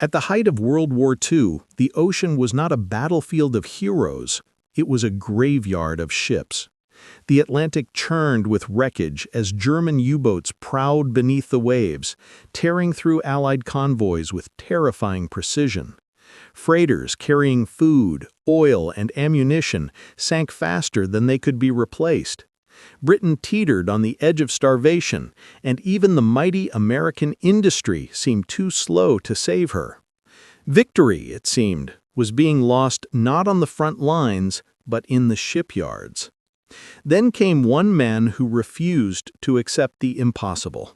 At the height of World War II, the ocean was not a battlefield of heroes, it was a graveyard of ships. The Atlantic churned with wreckage as German U-boats prowled beneath the waves, tearing through Allied convoys with terrifying precision. Freighters carrying food, oil, and ammunition sank faster than they could be replaced. Britain teetered on the edge of starvation, and even the mighty American industry seemed too slow to save her. Victory, it seemed, was being lost not on the front lines, but in the shipyards. Then came one man who refused to accept the impossible.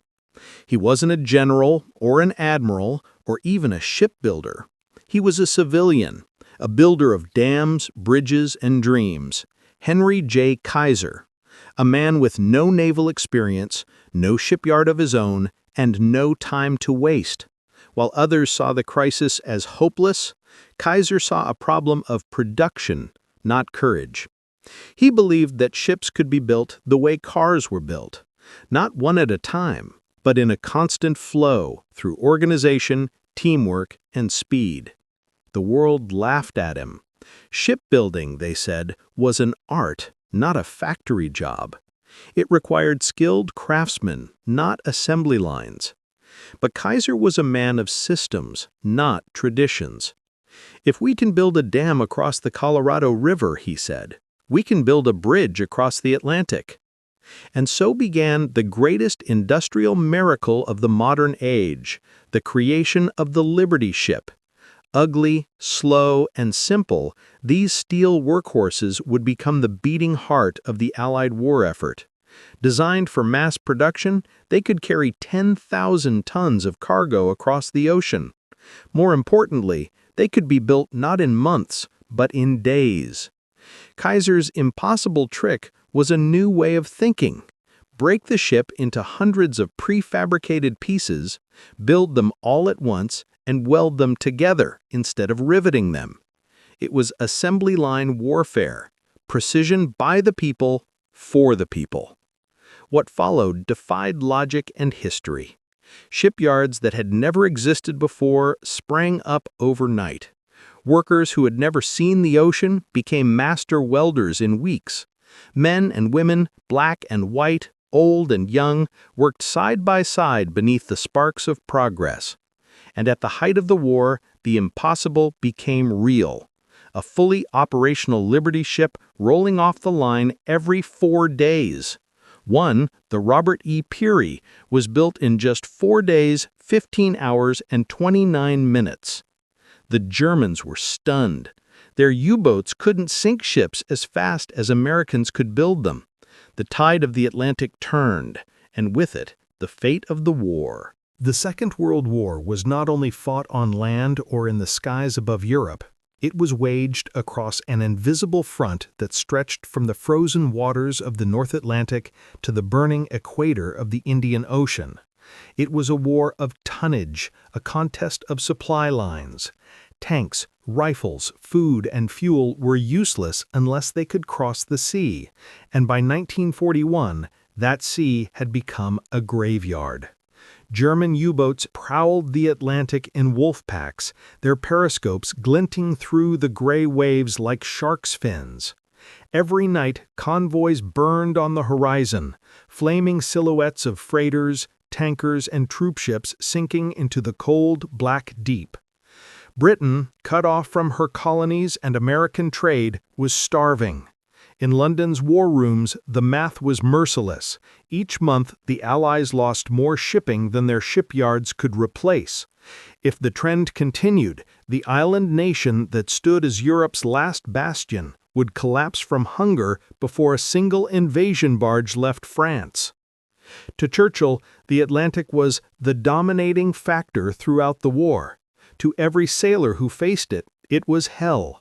He wasn't a general or an admiral or even a shipbuilder. He was a civilian, a builder of dams, bridges, and dreams. Henry J. Kaiser, a man with no naval experience, no shipyard of his own, and no time to waste. While others saw the crisis as hopeless, Kaiser saw a problem of production, not courage. He believed that ships could be built the way cars were built, not one at a time, but in a constant flow through organization, teamwork, and speed. The world laughed at him. Shipbuilding, they said, was an art, not a factory job. It required skilled craftsmen, not assembly lines. But Kaiser was a man of systems, not traditions. If we can build a dam across the Colorado River, he said, we can build a bridge across the Atlantic. And so began the greatest industrial miracle of the modern age, the creation of the Liberty ship. Ugly, slow, and simple, these steel workhorses would become the beating heart of the Allied war effort. Designed for mass production, they could carry 10,000 tons of cargo across the ocean. More importantly, they could be built not in months, but in days. Kaiser's impossible trick was a new way of thinking. Break the ship into hundreds of prefabricated pieces, build them all at once, and weld them together instead of riveting them. It was assembly line warfare, precision by the people, for the people. What followed defied logic and history. Shipyards that had never existed before sprang up overnight. Workers who had never seen the ocean became master welders in weeks. Men and women, black and white, old and young, worked side by side beneath the sparks of progress. And at the height of the war, the impossible became real. A fully operational Liberty ship rolling off the line every 4 days. One, the Robert E. Peary, was built in just 4 days, 15 hours, and 29 minutes. The Germans were stunned. Their U-boats couldn't sink ships as fast as Americans could build them. The tide of the Atlantic turned, and with it, the fate of the war. The Second World War was not only fought on land or in the skies above Europe, it was waged across an invisible front that stretched from the frozen waters of the North Atlantic to the burning equator of the Indian Ocean. It was a war of tonnage, a contest of supply lines. Tanks, rifles, food, and fuel were useless unless they could cross the sea, and by 1941, that sea had become a graveyard. German U-boats prowled the Atlantic in wolf packs, their periscopes glinting through the gray waves like shark's fins. Every night, convoys burned on the horizon, flaming silhouettes of freighters, tankers, and troopships sinking into the cold, black deep. Britain, cut off from her colonies and American trade, was starving. In London's war rooms, the math was merciless. Each month, the Allies lost more shipping than their shipyards could replace. If the trend continued, the island nation that stood as Europe's last bastion would collapse from hunger before a single invasion barge left France. To Churchill, the Atlantic was the dominating factor throughout the war. To every sailor who faced it, it was hell.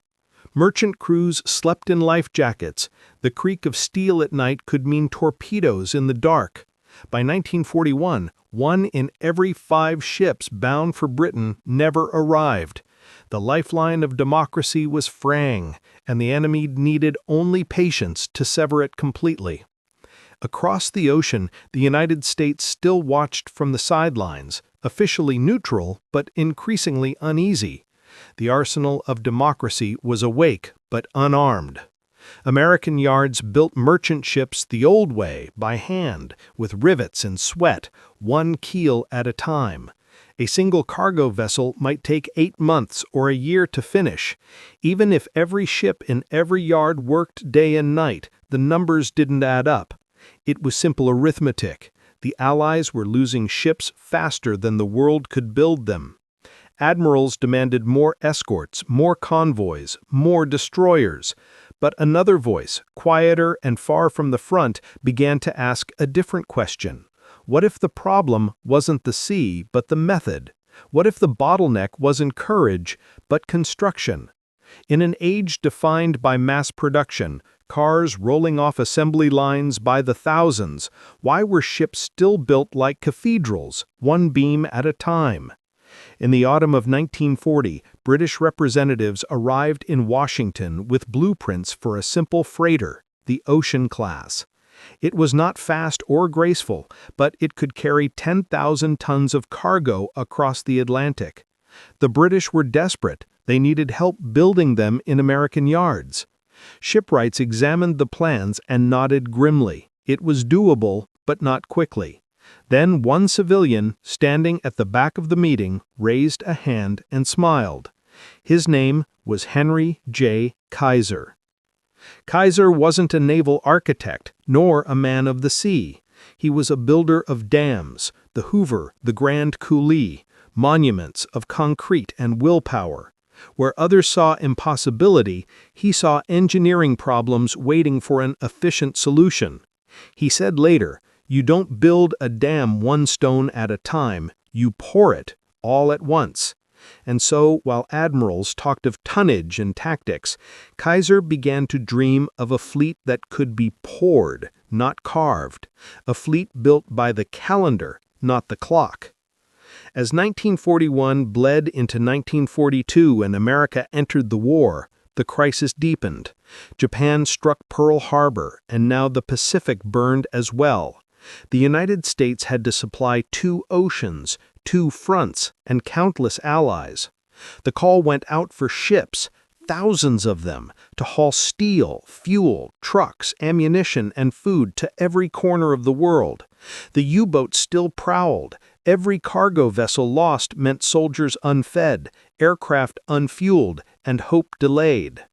Merchant crews slept in life jackets. The creak of steel at night could mean torpedoes in the dark. By 1941, 1 in every 5 ships bound for Britain never arrived. The lifeline of democracy was fraying, and the enemy needed only patience to sever it completely. Across the ocean, the United States still watched from the sidelines, officially neutral but increasingly uneasy. The arsenal of democracy was awake but unarmed. American yards built merchant ships the old way, by hand, with rivets and sweat, one keel at a time. A single cargo vessel might take 8 months or a year to finish. Even if every ship in every yard worked day and night, the numbers didn't add up. It was simple arithmetic. The Allies were losing ships faster than the world could build them. Admirals demanded more escorts, more convoys, more destroyers. But another voice, quieter and far from the front, began to ask a different question. What if the problem wasn't the sea, but the method? What if the bottleneck wasn't courage, but construction? In an age defined by mass production, cars rolling off assembly lines by the thousands, why were ships still built like cathedrals, one beam at a time? In the autumn of 1940, British representatives arrived in Washington with blueprints for a simple freighter, the Ocean class. It was not fast or graceful, but it could carry 10,000 tons of cargo across the Atlantic. The British were desperate. They needed help building them in American yards. Shipwrights examined the plans and nodded grimly. It was doable, but not quickly. Then one civilian, standing at the back of the meeting, raised a hand and smiled. His name was Henry J. Kaiser. Kaiser wasn't a naval architect, nor a man of the sea. He was a builder of dams, the Hoover, the Grand Coulee, monuments of concrete and willpower. Where others saw impossibility, he saw engineering problems waiting for an efficient solution. He said later, "You don't build a dam one stone at a time, you pour it all at once." And so, while admirals talked of tonnage and tactics, Kaiser began to dream of a fleet that could be poured, not carved, a fleet built by the calendar, not the clock. As 1941 bled into 1942 and America entered the war, the crisis deepened. Japan struck Pearl Harbor, and now the Pacific burned as well. The United States had to supply 2 oceans, 2 fronts, and countless allies. The call went out for ships, thousands of them, to haul steel, fuel, trucks, ammunition, and food to every corner of the world. The U-boats still prowled. Every cargo vessel lost meant soldiers unfed, aircraft unfueled, and hope delayed.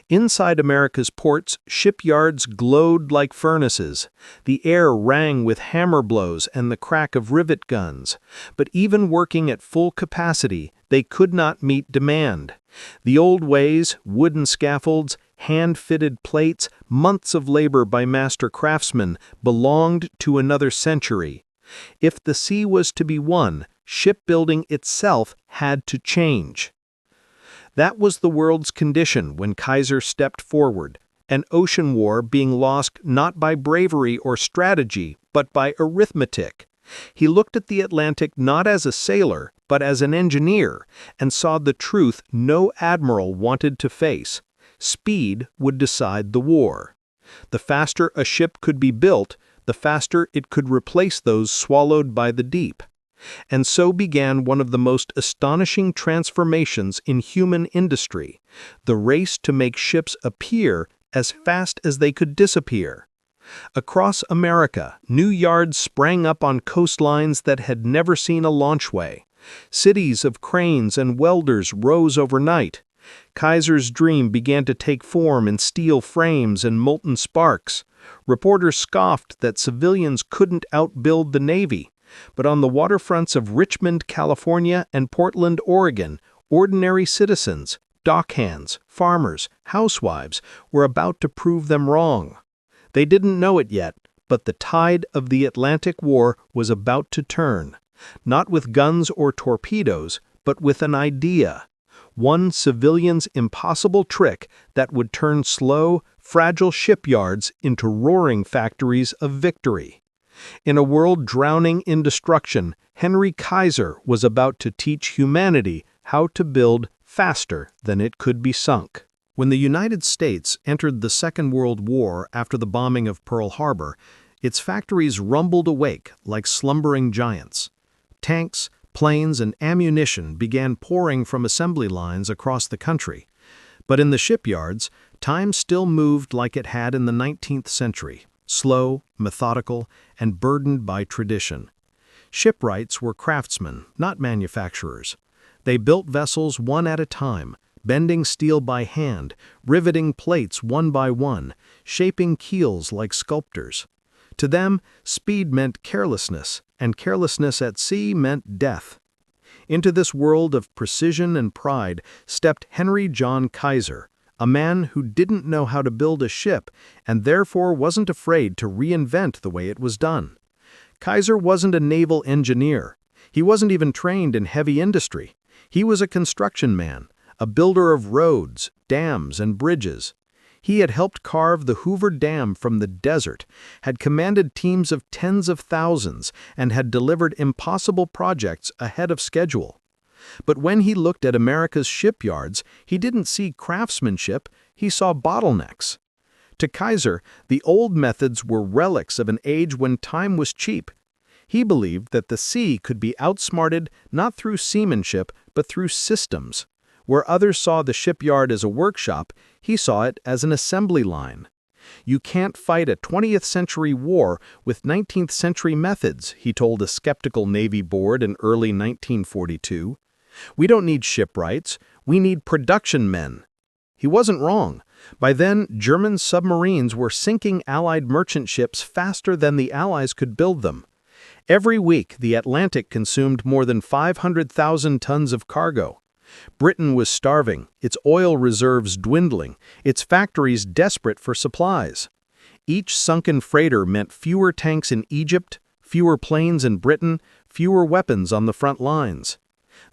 Inside America's ports, shipyards glowed like furnaces. The air rang with hammer blows and the crack of rivet guns. But even working at full capacity, they could not meet demand. The old ways, wooden scaffolds, hand-fitted plates, months of labor by master craftsmen, belonged to another century. If the sea was to be won, shipbuilding itself had to change. That was the world's condition when Kaiser stepped forward, an ocean war being lost not by bravery or strategy, but by arithmetic. He looked at the Atlantic not as a sailor, but as an engineer, and saw the truth no admiral wanted to face. Speed would decide the war. The faster a ship could be built, the faster it could replace those swallowed by the deep. And so began one of the most astonishing transformations in human industry, the race to make ships appear as fast as they could disappear. Across America, new yards sprang up on coastlines that had never seen a launchway. Cities of cranes and welders rose overnight. Kaiser's dream began to take form in steel frames and molten sparks. Reporters scoffed that civilians couldn't outbuild the Navy. But on the waterfronts of Richmond, California, and Portland, Oregon, ordinary citizens, dockhands, farmers, housewives were about to prove them wrong. They didn't know it yet, but the tide of the Atlantic War was about to turn, not with guns or torpedoes, but with an idea. One civilian's impossible trick that would turn slow, fragile shipyards into roaring factories of victory. In a world drowning in destruction, Henry Kaiser was about to teach humanity how to build faster than it could be sunk. When the United States entered the Second World War after the bombing of Pearl Harbor, its factories rumbled awake like slumbering giants. Tanks, Planes and ammunition began pouring from assembly lines across the country. But in the shipyards, time still moved like it had in the 19th century, slow, methodical, and burdened by tradition. Shipwrights were craftsmen, not manufacturers. They built vessels one at a time, bending steel by hand, riveting plates one by one, shaping keels like sculptors. To them, speed meant carelessness, and carelessness at sea meant death. Into this world of precision and pride stepped Henry John Kaiser, a man who didn't know how to build a ship and therefore wasn't afraid to reinvent the way it was done. Kaiser wasn't a naval engineer. He wasn't even trained in heavy industry. He was a construction man, a builder of roads, dams, and bridges. He had helped carve the Hoover Dam from the desert, had commanded teams of tens of thousands, and had delivered impossible projects ahead of schedule. But when he looked at America's shipyards, he didn't see craftsmanship, he saw bottlenecks. To Kaiser, the old methods were relics of an age when time was cheap. He believed that the sea could be outsmarted not through seamanship, but through systems. Where others saw the shipyard as a workshop, he saw it as an assembly line. You can't fight a 20th century war with 19th century methods, he told a skeptical Navy board in early 1942. We don't need shipwrights, we need production men. He wasn't wrong. By then, German submarines were sinking Allied merchant ships faster than the Allies could build them. Every week, the Atlantic consumed more than 500,000 tons of cargo. Britain was starving, its oil reserves dwindling, its factories desperate for supplies. Each sunken freighter meant fewer tanks in Egypt, fewer planes in Britain, fewer weapons on the front lines.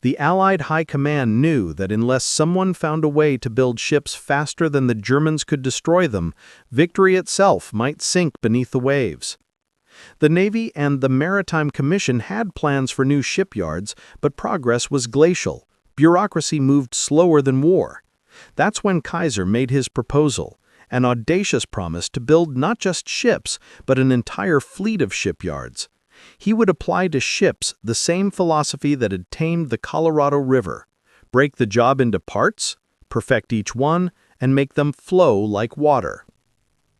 The Allied High Command knew that unless someone found a way to build ships faster than the Germans could destroy them, victory itself might sink beneath the waves. The Navy and the Maritime Commission had plans for new shipyards, but progress was glacial. Bureaucracy moved slower than war. That's when Kaiser made his proposal, an audacious promise to build not just ships, but an entire fleet of shipyards. He would apply to ships the same philosophy that had tamed the Colorado River: break the job into parts, perfect each one, and make them flow like water.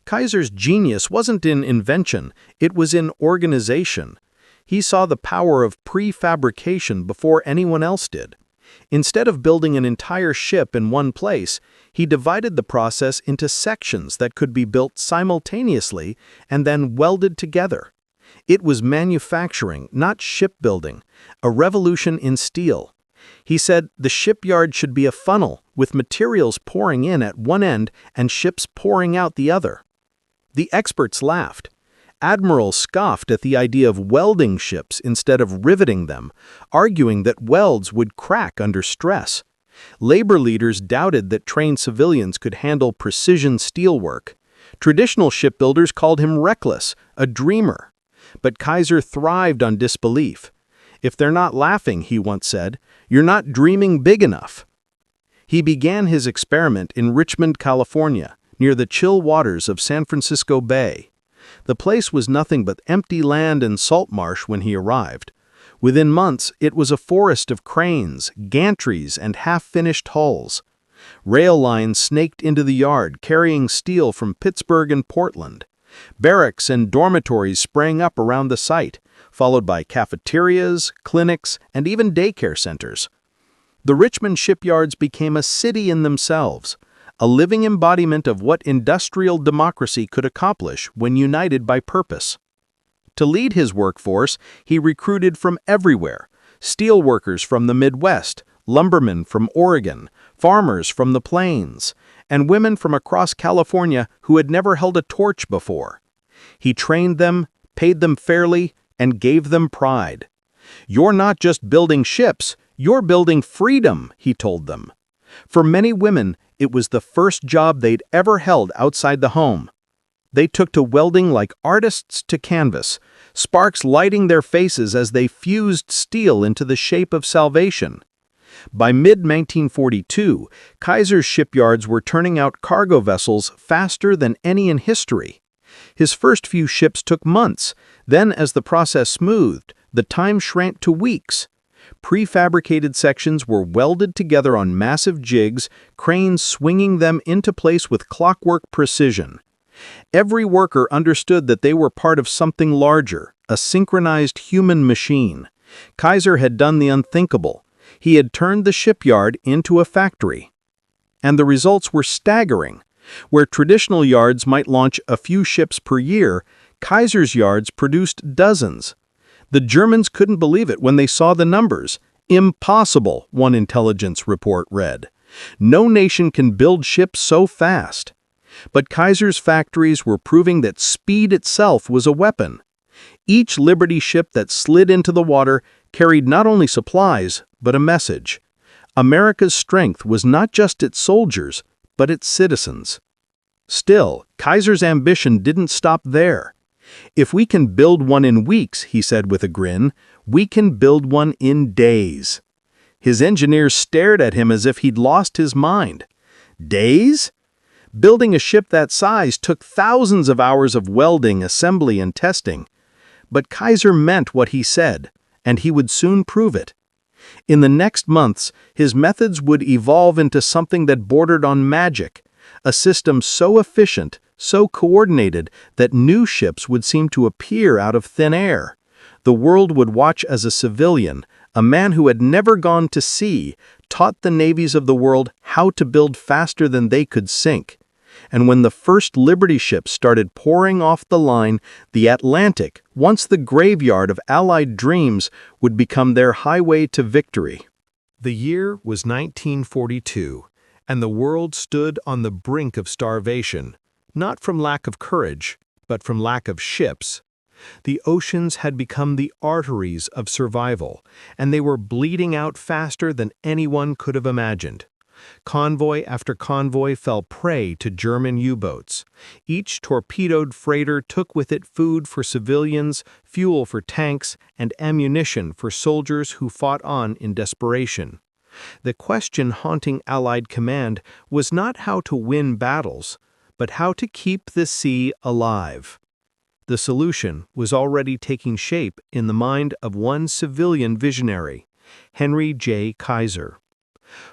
Kaiser's genius wasn't in invention, it was in organization. He saw the power of prefabrication before anyone else did. Instead of building an entire ship in one place, he divided the process into sections that could be built simultaneously and then welded together. It was manufacturing, not shipbuilding, a revolution in steel. He said the shipyard should be a funnel, with materials pouring in at one end and ships pouring out the other. The experts laughed. Admirals scoffed at the idea of welding ships instead of riveting them, arguing that welds would crack under stress. Labor leaders doubted that trained civilians could handle precision steelwork. Traditional shipbuilders called him reckless, a dreamer. But Kaiser thrived on disbelief. "If they're not laughing," he once said, "you're not dreaming big enough." He began his experiment in Richmond, California, near the chill waters of San Francisco Bay. The place was nothing but empty land and salt marsh when he arrived. Within months, it was a forest of cranes, gantries, and half-finished hulls. Rail lines snaked into the yard, carrying steel from Pittsburgh and Portland. Barracks and dormitories sprang up around the site, followed by cafeterias, clinics, and even daycare centers. The Richmond shipyards became a city in themselves, a living embodiment of what industrial democracy could accomplish when united by purpose. To lead his workforce, he recruited from everywhere: steelworkers from the Midwest, lumbermen from Oregon, farmers from the plains, and women from across California who had never held a torch before. He trained them, paid them fairly, and gave them pride. "You're not just building ships, you're building freedom," he told them. For many women, it was the first job they'd ever held outside the home. They took to welding like artists to canvas, sparks lighting their faces as they fused steel into the shape of salvation. By mid-1942, Kaiser's shipyards were turning out cargo vessels faster than any in history. His first few ships took months. Then, as the process smoothed, the time shrank to weeks. Prefabricated sections were welded together on massive jigs, cranes swinging them into place with clockwork precision. Every worker understood that they were part of something larger, a synchronized human machine. Kaiser had done the unthinkable. He had turned the shipyard into a factory. And the results were staggering. Where traditional yards might launch a few ships per year, Kaiser's yards produced dozens. The Germans couldn't believe it when they saw the numbers. Impossible, one intelligence report read. No nation can build ships so fast. But Kaiser's factories were proving that speed itself was a weapon. Each Liberty ship that slid into the water carried not only supplies, but a message. America's strength was not just its soldiers, but its citizens. Still, Kaiser's ambition didn't stop there. If we can build one in weeks, he said with a grin, we can build one in days. His engineers stared at him as if he'd lost his mind. Days? Building a ship that size took thousands of hours of welding, assembly, and testing. But Kaiser meant what he said, and he would soon prove it. In the next months, his methods would evolve into something that bordered on magic, a system so efficient, so coordinated, that new ships would seem to appear out of thin air. The world would watch as a civilian, a man who had never gone to sea, taught the navies of the world how to build faster than they could sink. And when the first Liberty ships started pouring off the line, the Atlantic, once the graveyard of Allied dreams, would become their highway to victory. The year was 1942, and the world stood on the brink of starvation, not from lack of courage, but from lack of ships. The oceans had become the arteries of survival, and they were bleeding out faster than anyone could have imagined. Convoy after convoy fell prey to German U-boats. Each torpedoed freighter took with it food for civilians, fuel for tanks, and ammunition for soldiers who fought on in desperation. The question haunting Allied command was not how to win battles, but how to keep the sea alive. The solution was already taking shape in the mind of one civilian visionary, Henry J. Kaiser.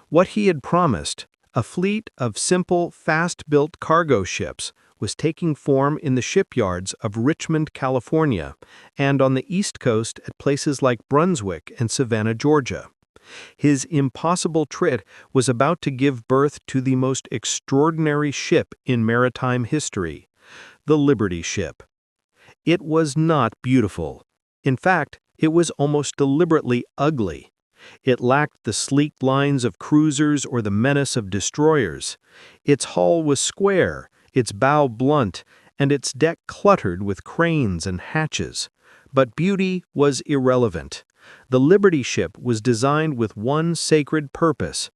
What he had promised, a fleet of simple, fast-built cargo ships, was taking form in the shipyards of Richmond, California, and on the East Coast at places like Brunswick and Savannah, Georgia. His impossible trip was about to give birth to the most extraordinary ship in maritime history, the Liberty ship. It was not beautiful. In fact, it was almost deliberately ugly. It lacked the sleek lines of cruisers or the menace of destroyers. Its hull was square, its bow blunt, and its deck cluttered with cranes and hatches. But beauty was irrelevant. The Liberty ship was designed with one sacred purpose: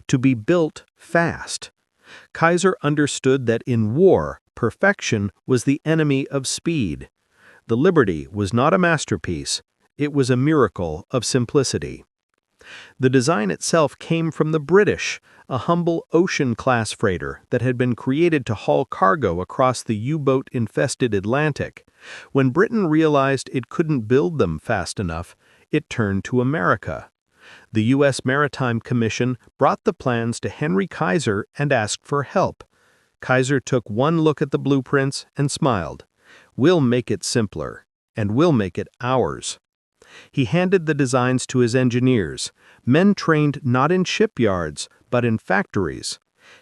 to be built fast. Kaiser understood that in war, perfection was the enemy of speed. The Liberty was not a masterpiece, it was a miracle of simplicity. The design itself came from the British, a humble ocean-class freighter that had been created to haul cargo across the U-boat-infested Atlantic. When Britain realized it couldn't build them fast enough, it turned to America. The U.S. Maritime Commission brought the plans to Henry Kaiser and asked for help. Kaiser took one look at the blueprints and smiled. "We'll make it simpler, and we'll make it ours." He handed the designs to his engineers, men trained not in shipyards, but in factories.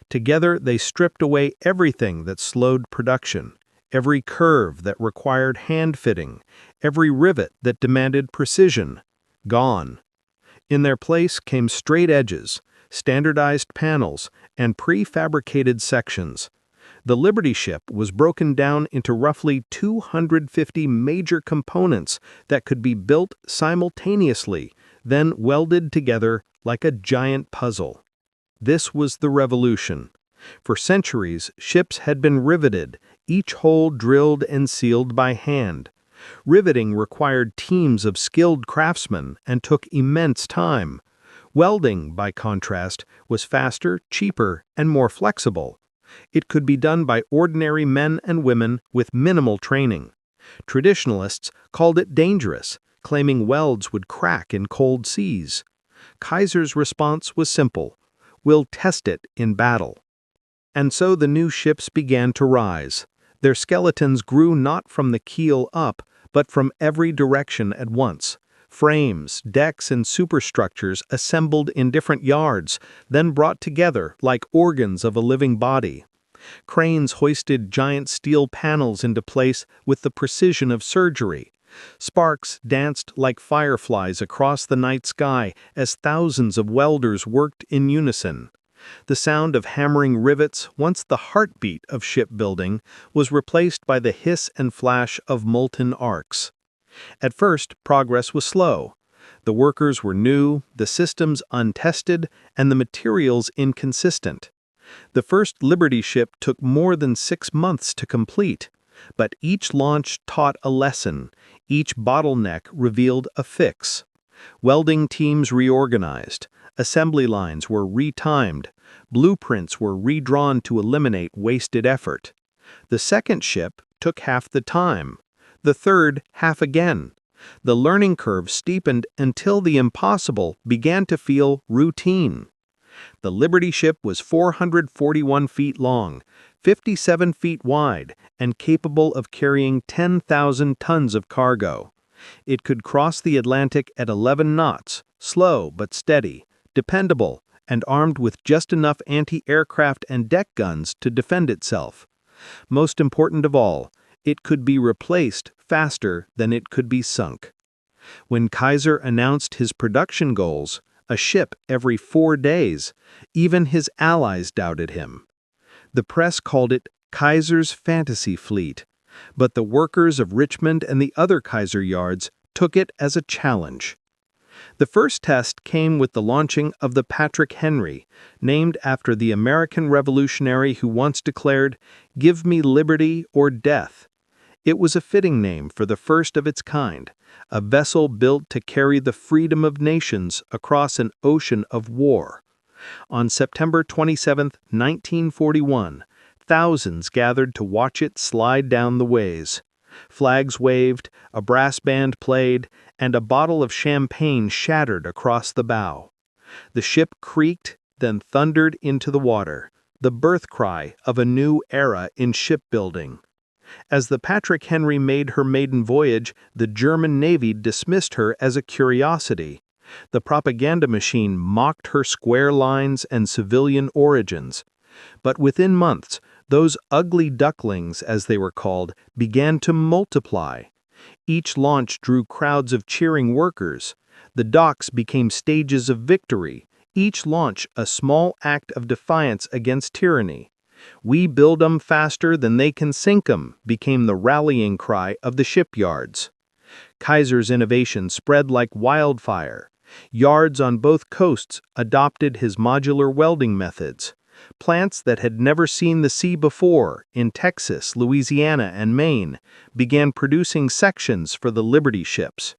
Together they stripped away everything that slowed production, every curve that required hand-fitting, every rivet that demanded precision. Gone. In their place came straight edges, standardized panels, and prefabricated sections. The Liberty ship was broken down into roughly 250 major components that could be built simultaneously, then welded together like a giant puzzle. This was the revolution. For centuries, ships had been riveted, each hole drilled and sealed by hand. Riveting required teams of skilled craftsmen and took immense time. Welding, by contrast, was faster, cheaper, and more flexible. It could be done by ordinary men and women with minimal training. Traditionalists called it dangerous, claiming welds would crack in cold seas. Kaiser's response was simple: "We'll test it in battle." And so the new ships began to rise. Their skeletons grew not from the keel up, but from every direction at once. Frames, decks, and superstructures assembled in different yards, then brought together like organs of a living body. Cranes hoisted giant steel panels into place with the precision of surgery. Sparks danced like fireflies across the night sky as thousands of welders worked in unison. The sound of hammering rivets, once the heartbeat of shipbuilding, was replaced by the hiss and flash of molten arcs. At first, progress was slow. The workers were new, the systems untested, and the materials inconsistent. The first Liberty ship took more than 6 months to complete, but each launch taught a lesson, each bottleneck revealed a fix. Welding teams reorganized, assembly lines were retimed, blueprints were redrawn to eliminate wasted effort. The second ship took half the time, the third half again. The learning curve steepened until the impossible began to feel routine. The Liberty ship was 441 feet long, 57 feet wide, and capable of carrying 10,000 tons of cargo. It could cross the Atlantic at 11 knots, slow but steady, dependable, and armed with just enough anti-aircraft and deck guns to defend itself. Most important of all, it could be replaced faster than it could be sunk. When Kaiser announced his production goals, a ship every 4 days, even his allies doubted him. The press called it Kaiser's fantasy fleet, but the workers of Richmond and the other Kaiser yards took it as a challenge. The first test came with the launching of the Patrick Henry, named after the American revolutionary who once declared, "Give me liberty or death." It was a fitting name for the first of its kind, a vessel built to carry the freedom of nations across an ocean of war. On September 27, 1941, thousands gathered to watch it slide down the ways. Flags waved, a brass band played, and a bottle of champagne shattered across the bow. The ship creaked, then thundered into the water, the birth cry of a new era in shipbuilding. As the Patrick Henry made her maiden voyage, the German Navy dismissed her as a curiosity. The propaganda machine mocked her square lines and civilian origins. But within months, those ugly ducklings, as they were called, began to multiply. Each launch drew crowds of cheering workers. The docks became stages of victory, each launch a small act of defiance against tyranny. "We build 'em faster than they can sink 'em" became the rallying cry of the shipyards. Kaiser's innovation spread like wildfire. Yards on both coasts adopted his modular welding methods. Plants that had never seen the sea before, in Texas, Louisiana, and Maine, began producing sections for the Liberty ships.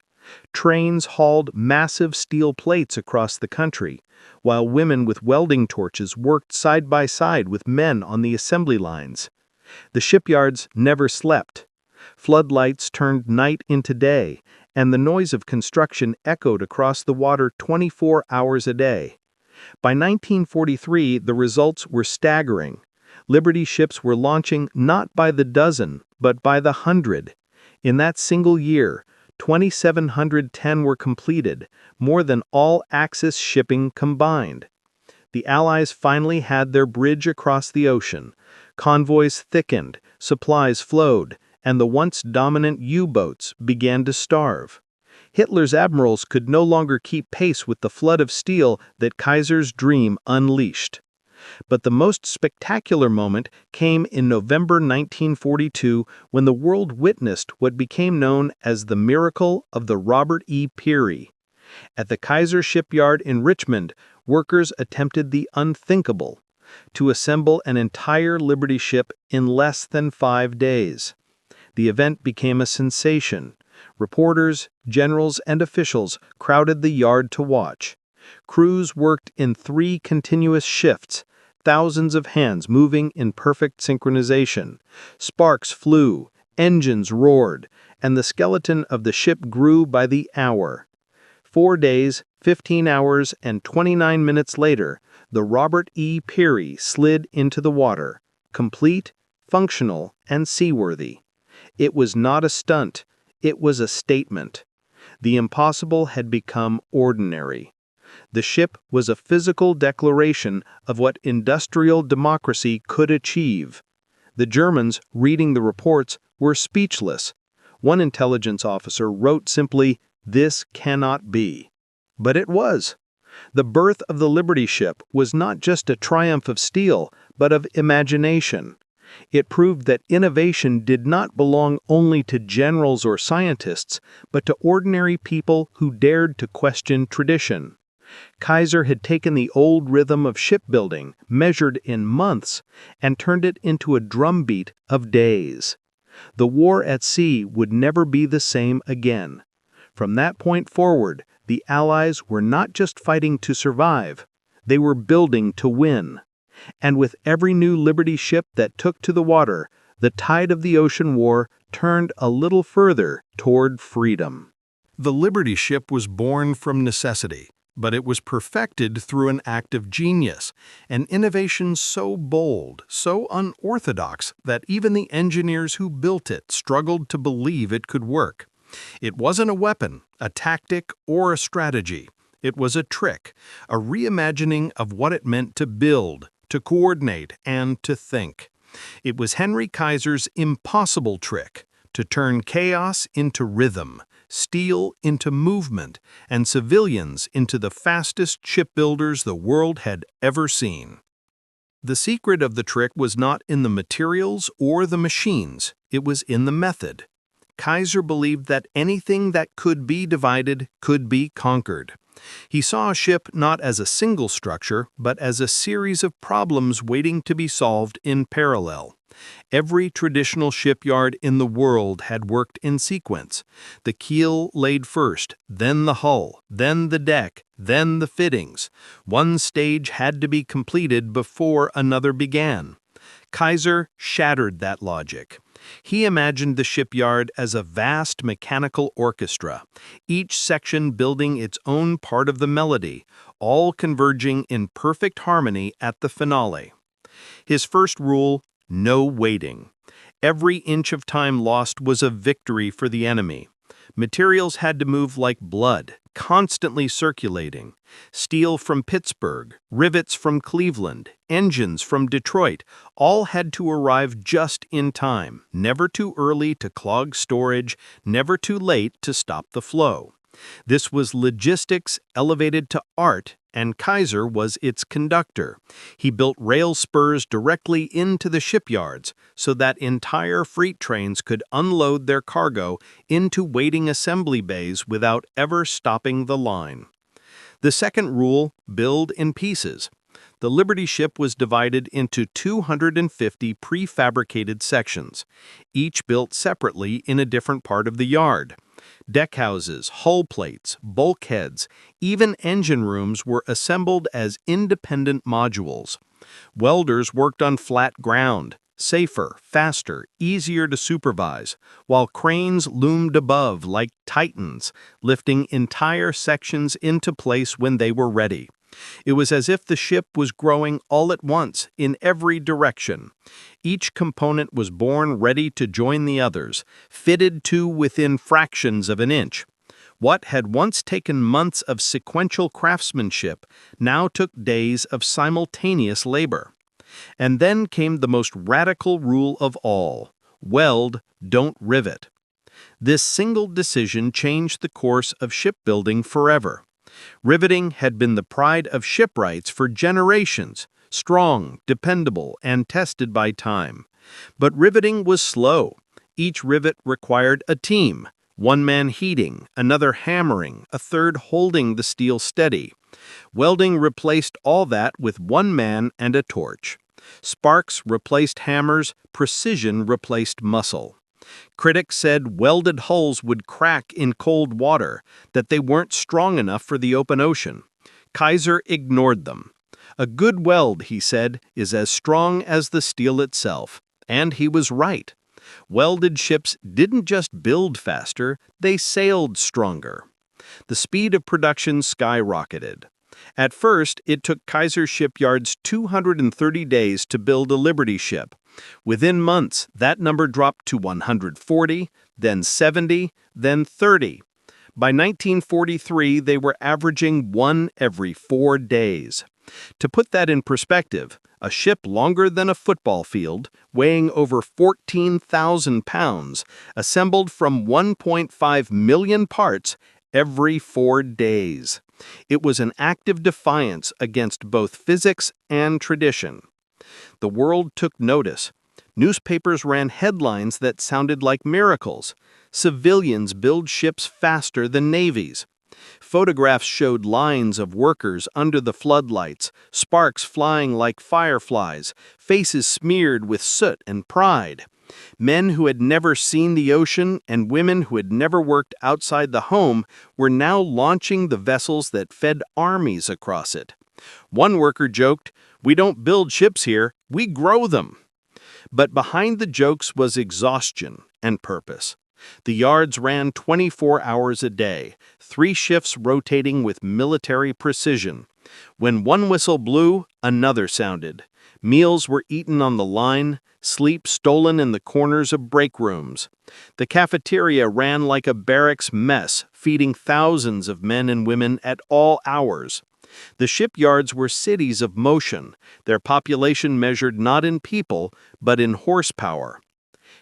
Trains hauled massive steel plates across the country, while women with welding torches worked side by side with men on the assembly lines. The shipyards never slept. Floodlights turned night into day, and the noise of construction echoed across the water 24 hours a day. By 1943, the results were staggering. Liberty ships were launching not by the dozen, but by the hundred. In that single year, 2,710 were completed, more than all Axis shipping combined. The Allies finally had their bridge across the ocean. Convoys thickened, supplies flowed, and the once dominant U-boats began to starve. Hitler's admirals could no longer keep pace with the flood of steel that Kaiser's dream unleashed. But the most spectacular moment came in November 1942 when the world witnessed what became known as the miracle of the Robert E. Peary. At the Kaiser shipyard in Richmond, workers attempted the unthinkable: to assemble an entire Liberty ship in less than 5 days. The event became a sensation. Reporters, generals, and officials crowded the yard to watch. Crews worked in 3 continuous shifts, thousands of hands moving in perfect synchronization. Sparks flew, Engines roared, and the skeleton of the ship grew by the hour. 4 days, 15 hours, and 29 minutes later, the Robert E. Peary slid into the water, complete, functional, and seaworthy. It was not a stunt, it was a statement. The impossible had become ordinary. The ship was a physical declaration of what industrial democracy could achieve. The Germans, reading the reports, were speechless. One intelligence officer wrote simply, "This cannot be." But it was. The birth of the Liberty ship was not just a triumph of steel, but of imagination. It proved that innovation did not belong only to generals or scientists, but to ordinary people who dared to question tradition. Kaiser had taken the old rhythm of shipbuilding, measured in months, and turned it into a drumbeat of days. The war at sea would never be the same again. From that point forward, the Allies were not just fighting to survive, they were building to win. And with every new Liberty ship that took to the water, the tide of the ocean war turned a little further toward freedom. The Liberty ship was born from necessity, but it was perfected through an act of genius, an innovation so bold, so unorthodox, that even the engineers who built it struggled to believe it could work. It wasn't a weapon, a tactic, or a strategy. It was a trick, a reimagining of what it meant to build, to coordinate, and to think. It was Henry Kaiser's impossible trick, to turn chaos into rhythm, steel into movement, and civilians into the fastest shipbuilders the world had ever seen. The secret of the trick was not in the materials or the machines, it was in the method. Kaiser believed that anything that could be divided could be conquered. He saw a ship not as a single structure, but as a series of problems waiting to be solved in parallel. Every traditional shipyard in the world had worked in sequence. The keel laid first, then the hull, then the deck, then the fittings. One stage had to be completed before another began. Kaiser shattered that logic. He imagined the shipyard as a vast mechanical orchestra, each section building its own part of the melody, all converging in perfect harmony at the finale. His first rule: no waiting. Every inch of time lost was a victory for the enemy. Materials had to move like blood, constantly circulating. Steel from Pittsburgh, rivets from Cleveland, engines from Detroit, all had to arrive just in time, never too early to clog storage, never too late to stop the flow. This was logistics elevated to art, and Kaiser was its conductor. He built rail spurs directly into the shipyards so that entire freight trains could unload their cargo into waiting assembly bays without ever stopping the line. The second rule: build in pieces. The Liberty ship was divided into 250 prefabricated sections, each built separately in a different part of the yard. Deckhouses, hull plates, bulkheads, even engine rooms were assembled as independent modules. Welders worked on flat ground, safer, faster, easier to supervise, while cranes loomed above like titans, lifting entire sections into place when they were ready. It was as if the ship was growing all at once, in every direction. Each component was born ready to join the others, fitted to within fractions of an inch. What had once taken months of sequential craftsmanship now took days of simultaneous labor. And then came the most radical rule of all: weld, don't rivet. This single decision changed the course of shipbuilding forever. Riveting had been the pride of shipwrights for generations, strong, dependable, and tested by time. But riveting was slow. Each rivet required a team, one man heating, another hammering, a third holding the steel steady. Welding replaced all that with one man and a torch. Sparks replaced hammers, precision replaced muscle. Critics said welded hulls would crack in cold water, that they weren't strong enough for the open ocean. Kaiser ignored them. A good weld, he said, is as strong as the steel itself. And he was right. Welded ships didn't just build faster, they sailed stronger. The speed of production skyrocketed. At first, it took Kaiser shipyards 230 days to build a Liberty ship. Within months, that number dropped to 140, then 70, then 30. By 1943, they were averaging one every 4 days. To put that in perspective, a ship longer than a football field, weighing over 14,000 pounds, assembled from 1.5 million parts every 4 days. It was an active defiance against both physics and tradition. The world took notice. Newspapers ran headlines that sounded like miracles. Civilians build ships faster than navies. Photographs showed lines of workers under the floodlights, sparks flying like fireflies, faces smeared with soot and pride. Men who had never seen the ocean and women who had never worked outside the home were now launching the vessels that fed armies across it. One worker joked, "We don't build ships here, we grow them." But behind the jokes was exhaustion and purpose. The yards ran 24 hours a day, 3 shifts rotating with military precision. When one whistle blew, another sounded. Meals were eaten on the line, sleep stolen in the corners of break rooms. The cafeteria ran like a barracks mess, feeding thousands of men and women at all hours. The shipyards were cities of motion, their population measured not in people, but in horsepower.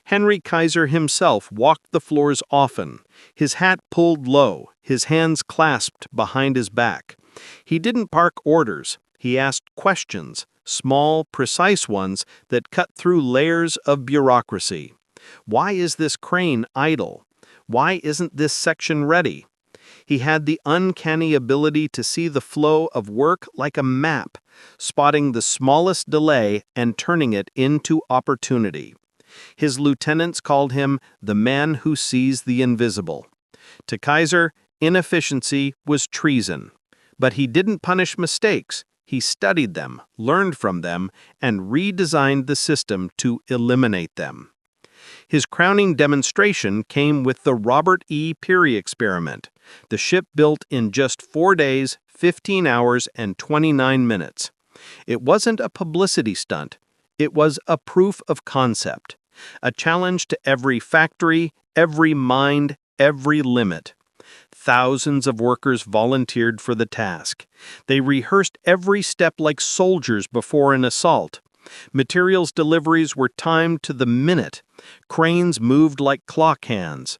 Henry Kaiser himself walked the floors often, his hat pulled low, his hands clasped behind his back. He didn't park orders, he asked questions, small, precise ones that cut through layers of bureaucracy. Why is this crane idle? Why isn't this section ready? He had the uncanny ability to see the flow of work like a map, spotting the smallest delay and turning it into opportunity. His lieutenants called him the man who sees the invisible. To Kaiser, inefficiency was treason. But he didn't punish mistakes. He studied them, learned from them, and redesigned the system to eliminate them. His crowning demonstration came with the Robert E. Peary experiment, the ship built in just 4 days, 15 hours, and 29 minutes. It wasn't a publicity stunt. It was a proof of concept, a challenge to every factory, every mind, every limit. Thousands of workers volunteered for the task. They rehearsed every step like soldiers before an assault. Materials deliveries were timed to the minute. Cranes moved like clock hands.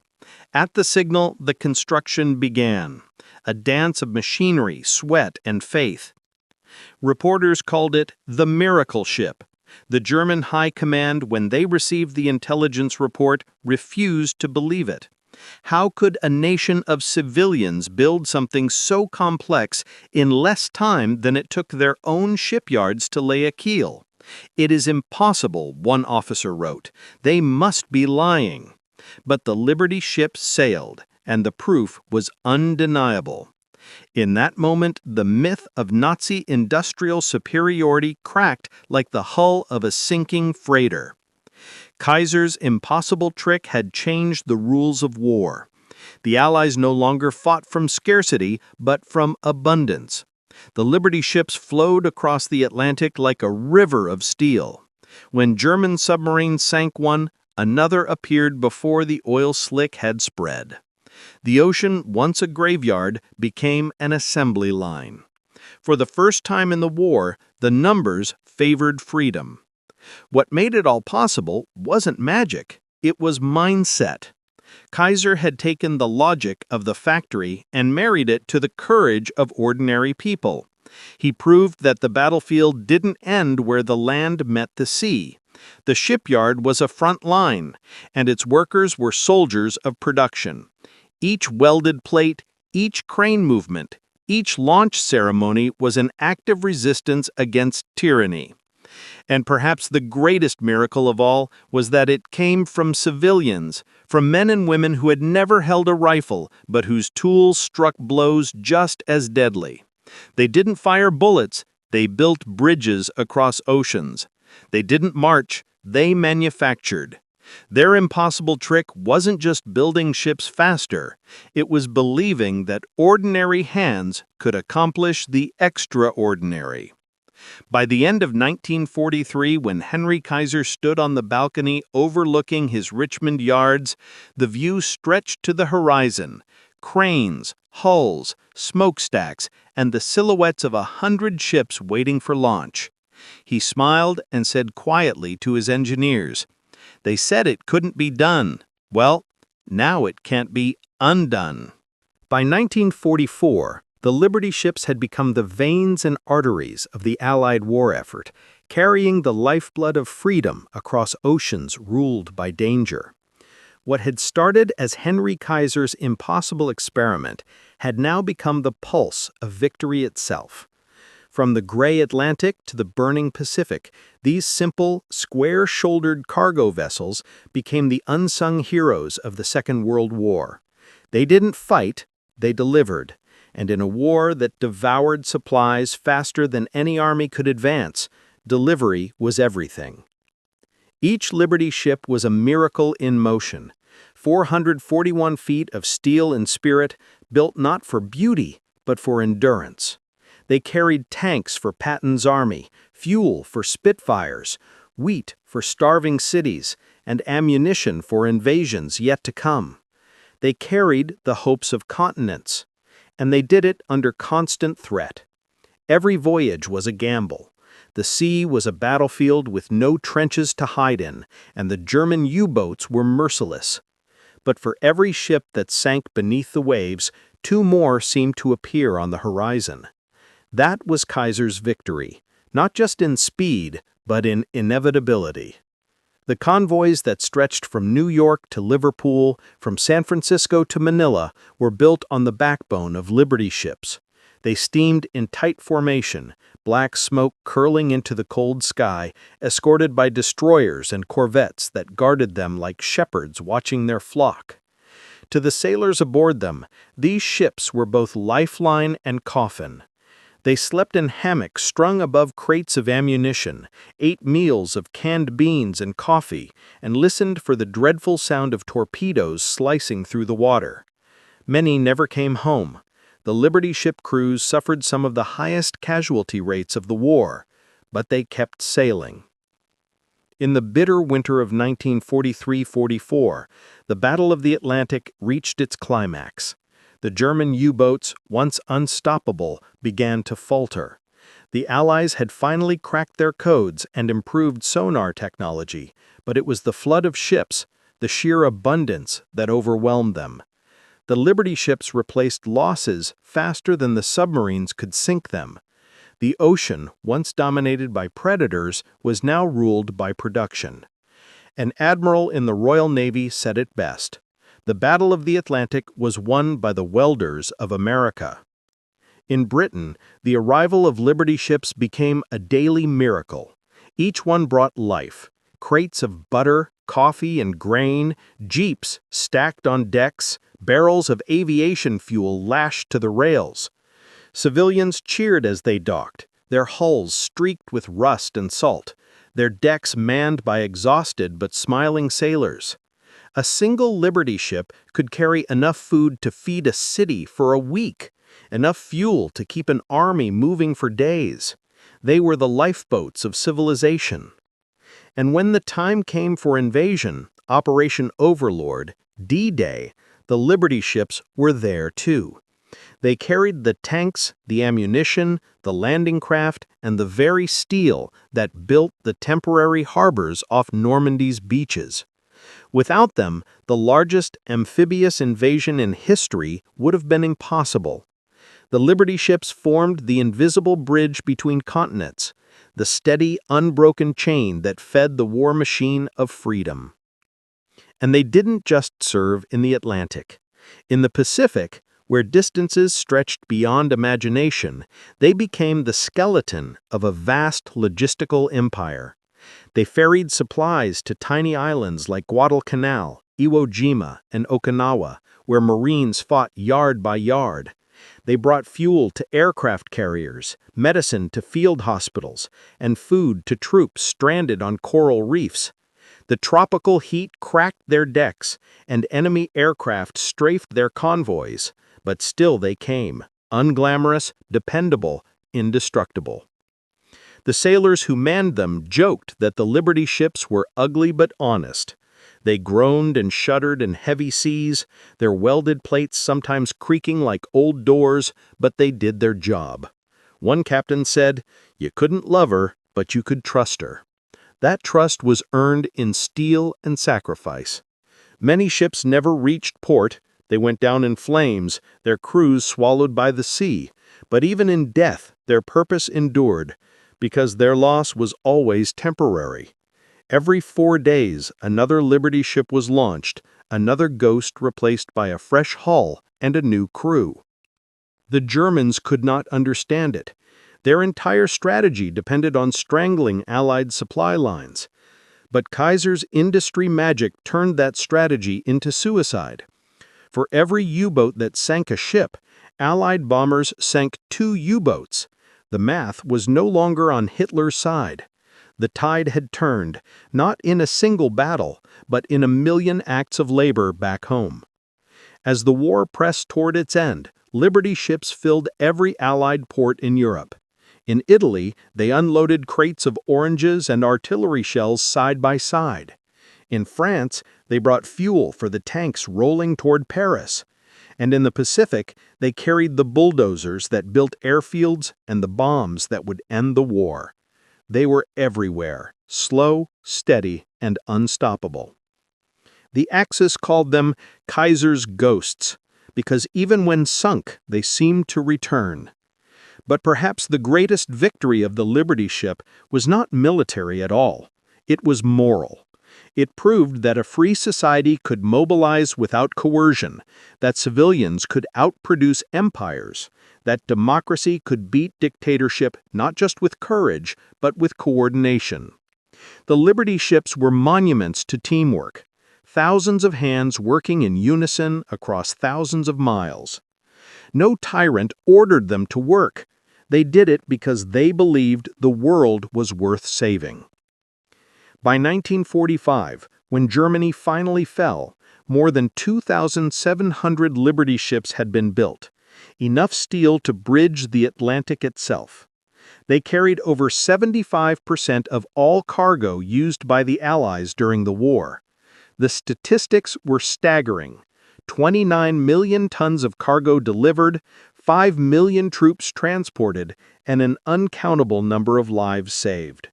At the signal, the construction began, a dance of machinery, sweat, and faith. Reporters called it the miracle ship. The German High Command, when they received the intelligence report, refused to believe it. How could a nation of civilians build something so complex in less time than it took their own shipyards to lay a keel? "It is impossible," one officer wrote. "They must be lying." But the Liberty ship sailed, and the proof was undeniable. In that moment, the myth of Nazi industrial superiority cracked like the hull of a sinking freighter. Kaiser's impossible trick had changed the rules of war. The Allies no longer fought from scarcity, but from abundance. The Liberty ships flowed across the Atlantic like a river of steel. When German submarines sank one, another appeared before the oil slick had spread. The ocean, once a graveyard, became an assembly line. For the first time in the war, the numbers favored freedom. What made it all possible wasn't magic, it was mindset. Kaiser had taken the logic of the factory and married it to the courage of ordinary people. He proved that the battlefield didn't end where the land met the sea. The shipyard was a front line, and its workers were soldiers of production. Each welded plate, each crane movement, each launch ceremony was an act of resistance against tyranny. And perhaps the greatest miracle of all was that it came from civilians, from men and women who had never held a rifle, but whose tools struck blows just as deadly. They didn't fire bullets, they built bridges across oceans. They didn't march, they manufactured. Their impossible trick wasn't just building ships faster, it was believing that ordinary hands could accomplish the extraordinary. By the end of 1943, when Henry Kaiser stood on the balcony overlooking his Richmond yards, the view stretched to the horizon. Cranes, hulls, smokestacks, and the silhouettes of 100 ships waiting for launch. He smiled and said quietly to his engineers, "They said it couldn't be done. Well, now it can't be undone." By 1944, the Liberty ships had become the veins and arteries of the Allied war effort, carrying the lifeblood of freedom across oceans ruled by danger. What had started as Henry Kaiser's impossible experiment had now become the pulse of victory itself. From the gray Atlantic to the burning Pacific, these simple, square-shouldered cargo vessels became the unsung heroes of the Second World War. They didn't fight, they delivered, and in a war that devoured supplies faster than any army could advance, delivery was everything. Each Liberty ship was a miracle in motion, 441 feet of steel and spirit, built not for beauty, but for endurance. They carried tanks for Patton's army, fuel for Spitfires, wheat for starving cities, and ammunition for invasions yet to come. They carried the hopes of continents, and they did it under constant threat. Every voyage was a gamble. The sea was a battlefield with no trenches to hide in, and the German U-boats were merciless. But for every ship that sank beneath the waves, 2 more seemed to appear on the horizon. That was Kaiser's victory, not just in speed, but in inevitability. The convoys that stretched from New York to Liverpool, from San Francisco to Manila, were built on the backbone of Liberty ships. They steamed in tight formation, black smoke curling into the cold sky, escorted by destroyers and corvettes that guarded them like shepherds watching their flock. To the sailors aboard them, these ships were both lifeline and coffin. They slept in hammocks strung above crates of ammunition, ate meals of canned beans and coffee, and listened for the dreadful sound of torpedoes slicing through the water. Many never came home. The Liberty ship crews suffered some of the highest casualty rates of the war, but they kept sailing. In the bitter winter of 1943-44, the Battle of the Atlantic reached its climax. The German U-boats, once unstoppable, began to falter. The Allies had finally cracked their codes and improved sonar technology, but it was the flood of ships, the sheer abundance, that overwhelmed them. The Liberty ships replaced losses faster than the submarines could sink them. The ocean, once dominated by predators, was now ruled by production. An admiral in the Royal Navy said it best: "The Battle of the Atlantic was won by the welders of America." In Britain, the arrival of Liberty ships became a daily miracle. Each one brought life: crates of butter, coffee, and grain, jeeps stacked on decks, barrels of aviation fuel lashed to the rails. Civilians cheered as they docked, their hulls streaked with rust and salt, their decks manned by exhausted but smiling sailors. A single Liberty ship could carry enough food to feed a city for a week, enough fuel to keep an army moving for days. They were the lifeboats of civilization. And when the time came for invasion, Operation Overlord, D-Day, the Liberty ships were there too. They carried the tanks, the ammunition, the landing craft, and the very steel that built the temporary harbors off Normandy's beaches. Without them, the largest amphibious invasion in history would have been impossible. The Liberty ships formed the invisible bridge between continents, the steady, unbroken chain that fed the war machine of freedom. And they didn't just serve in the Atlantic. In the Pacific, where distances stretched beyond imagination, they became the skeleton of a vast logistical empire. They ferried supplies to tiny islands like Guadalcanal, Iwo Jima, and Okinawa, where Marines fought yard by yard. They brought fuel to aircraft carriers, medicine to field hospitals, and food to troops stranded on coral reefs. The tropical heat cracked their decks, and enemy aircraft strafed their convoys, but still they came, unglamorous, dependable, indestructible. The sailors who manned them joked that the Liberty ships were ugly but honest. They groaned and shuddered in heavy seas, their welded plates sometimes creaking like old doors, but they did their job. One captain said, "You couldn't love her, but you could trust her." That trust was earned in steel and sacrifice. Many ships never reached port. They went down in flames, their crews swallowed by the sea. But even in death, their purpose endured, because their loss was always temporary. Every 4 days, another Liberty ship was launched, another ghost replaced by a fresh hull and a new crew. The Germans could not understand it. Their entire strategy depended on strangling Allied supply lines. But Kaiser's industry magic turned that strategy into suicide. For every U-boat that sank a ship, Allied bombers sank 2 U-boats. The math was no longer on Hitler's side. The tide had turned, not in a single battle, but in a million acts of labor back home. As the war pressed toward its end, Liberty ships filled every Allied port in Europe. In Italy, they unloaded crates of oranges and artillery shells side by side. In France, they brought fuel for the tanks rolling toward Paris. And in the Pacific, they carried the bulldozers that built airfields and the bombs that would end the war. They were everywhere, slow, steady, and unstoppable. The Axis called them Kaiser's ghosts, because even when sunk, they seemed to return. But perhaps the greatest victory of the Liberty ship was not military at all. It was moral. It proved that a free society could mobilize without coercion, that civilians could outproduce empires, that democracy could beat dictatorship not just with courage, but with coordination. The Liberty ships were monuments to teamwork, thousands of hands working in unison across thousands of miles. No tyrant ordered them to work. They did it because they believed the world was worth saving. By 1945, when Germany finally fell, more than 2,700 Liberty ships had been built, enough steel to bridge the Atlantic itself. They carried over 75% of all cargo used by the Allies during the war. The statistics were staggering. 29 million tons of cargo delivered, 5 million troops transported, and an uncountable number of lives saved.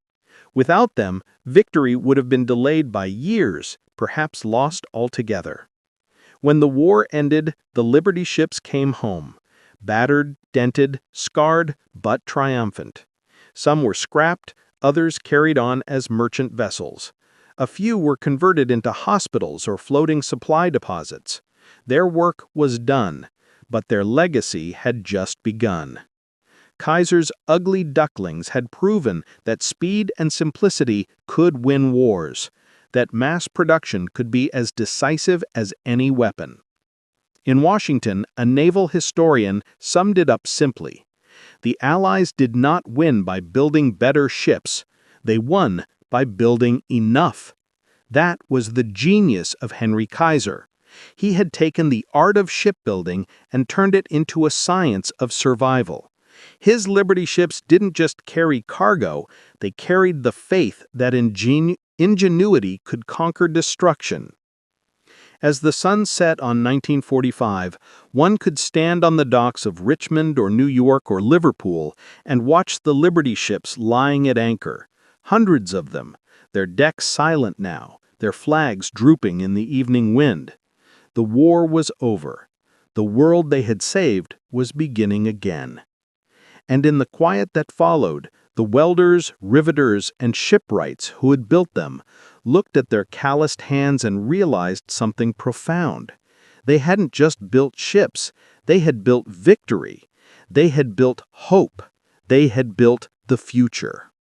Without them, victory would have been delayed by years, perhaps lost altogether. When the war ended, the Liberty ships came home, battered, dented, scarred, but triumphant. Some were scrapped, others carried on as merchant vessels. A few were converted into hospitals or floating supply deposits. Their work was done, but their legacy had just begun. Kaiser's ugly ducklings had proven that speed and simplicity could win wars, that mass production could be as decisive as any weapon. In Washington, a naval historian summed it up simply. The Allies did not win by building better ships. They won by building enough. That was the genius of Henry Kaiser. He had taken the art of shipbuilding and turned it into a science of survival. His Liberty ships didn't just carry cargo, they carried the faith that ingenuity could conquer destruction. As the sun set on 1945, one could stand on the docks of Richmond or New York or Liverpool and watch the Liberty ships lying at anchor, hundreds of them, their decks silent now, their flags drooping in the evening wind. The war was over. The world they had saved was beginning again. And in the quiet that followed, the welders, riveters, and shipwrights who had built them looked at their calloused hands and realized something profound. They hadn't just built ships, they had built victory. They had built hope. They had built the future.